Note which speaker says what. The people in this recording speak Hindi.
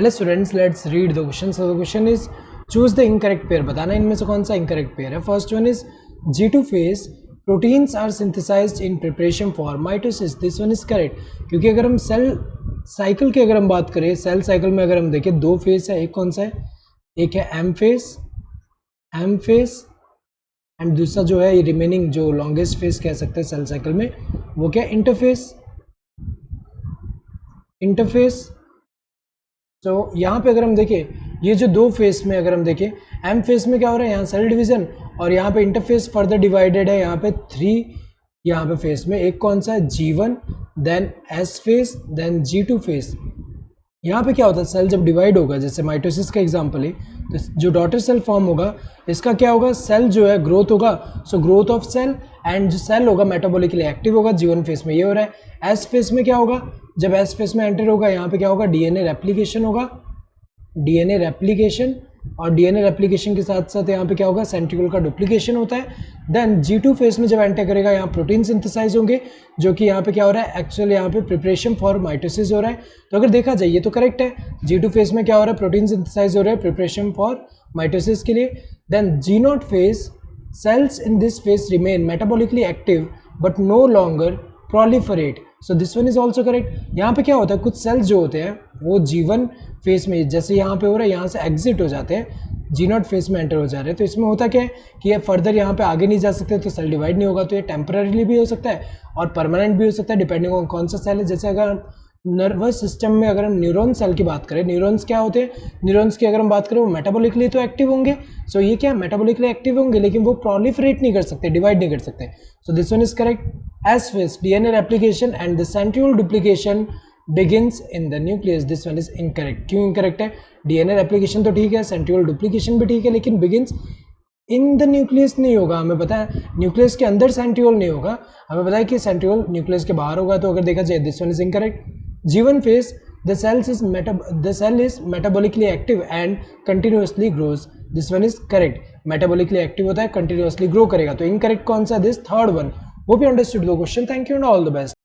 Speaker 1: Hello students, let's read the question. So the question is choose the incorrect pair. बताना इनमें से कौन सा इनकरेक्ट पेयर है. First one is G2 phase proteins are synthesized in preparation for mitosis. This one is correct, क्योंकि अगर हम सेल साइकिल की अगर हम बात करें, सेल साइकिल में अगर हम देखें दो फेस है. एक कौन सा है, एक है एम फेस एंड दूसरा जो है रिमेनिंग जो लॉन्गेस्ट फेस कह सकते हैं सेल साइकिल में, वो क्या इंटरफेस. तो यहाँ पे अगर हम देखें ये जो दो फेस में अगर हम देखें, एम फेस में क्या हो रहा है, यहाँ सेल डिवीजन, और यहाँ पे इंटरफेस फर्दर डिवाइडेड है यहाँ पे 3. यहाँ पे फेस में एक कौन सा है G1, then S phase, then G2 phase. यहाँ पे क्या होता है, सेल जब डिवाइड होगा, जैसे माइटोसिस का एग्जांपल है, तो जो डॉटर सेल फॉर्म होगा इसका क्या होगा, सेल जो है ग्रोथ होगा. So growth of cell, and जो सेल होगा मेटाबॉलिकली एक्टिव होगा. G1 फेस में ये हो रहा है. एस फेस में क्या होगा, जब एस फेस में एंटर होगा यहाँ पे क्या होगा, डीएनए रेप्लिकेशन होगा. और डीएनए रेप्लिकेशन के साथ साथ यहाँ पे क्या होगा, सेंट्रीओल का डुप्लीकेशन होता है. देन G2 फेस में जब एंटर करेगा यहाँ प्रोटीन सिंथेसाइज होंगे, जो कि यहाँ पे क्या हो रहा है, एक्चुअली यहाँ पे प्रिपरेशन फॉर माइटोसिस हो रहा है. तो अगर देखा जाए ये तो करेक्ट है. G2 फेस में क्या हो रहा है, प्रोटीन सिंथेसाइज हो रहा है प्रिपरेशन फॉर माइटोसिस के लिए. Then G0 phase, cells in this phase remain metabolically active but no longer proliferate. So this one is also correct. यहाँ पे क्या होता है, कुछ सेल्स जो होते हैं वो G1 फेस में, जैसे यहाँ पे हो रहा है, यहाँ से एग्जिट हो जाते हैं, G0 फेस में एंटर हो जा रहे हैं. तो इसमें होता क्या है कि ये फर्दर यहाँ पे आगे नहीं जा सकते, तो सेल डिवाइड नहीं होगा. तो ये टेम्पररीली भी हो सकता है और परमानेंट भी हो सकता है, डिपेंडिंग ऑन कौन सा सेल है. जैसे अगर नर्वस सिस्टम में अगर हम न्यूरॉन सेल की बात करें, न्यूरॉन्स क्या होते हैं, न्यूरॉन्स की अगर हम बात करें वो मेटाबॉलिकली तो एक्टिव होंगे. सो ये क्या मेटाबॉलिकली एक्टिव होंगे, लेकिन वो प्रोलिफरेट नहीं कर सकते, डिवाइड नहीं कर सकते. So this one is correct. S phase, DNA replication and the centriole duplication begins in the nucleus. This one is incorrect. क्यों इनकरेक्ट है, डीएनए रेप्लिकेशन तो ठीक है, सेंट्रियोल डुप्लीकेशन भी ठीक है, लेकिन बिगिंस इन द न्यूक्लियस नहीं होगा. हमें पता है न्यूक्लियस के अंदर सेंट्रियोल नहीं होगा, हमें पता है कि सेंट्रियोल न्यूक्लियस के बाहर होगा. तो अगर देखा जाए this one is incorrect. G1 phase, the cell is metabolically active and continuously grows. This one is correct. Metabolically active होता है, continuously grow करेगा. तो incorrect कौन सा, this third one. Hope you understood the question. Thank you and all the best.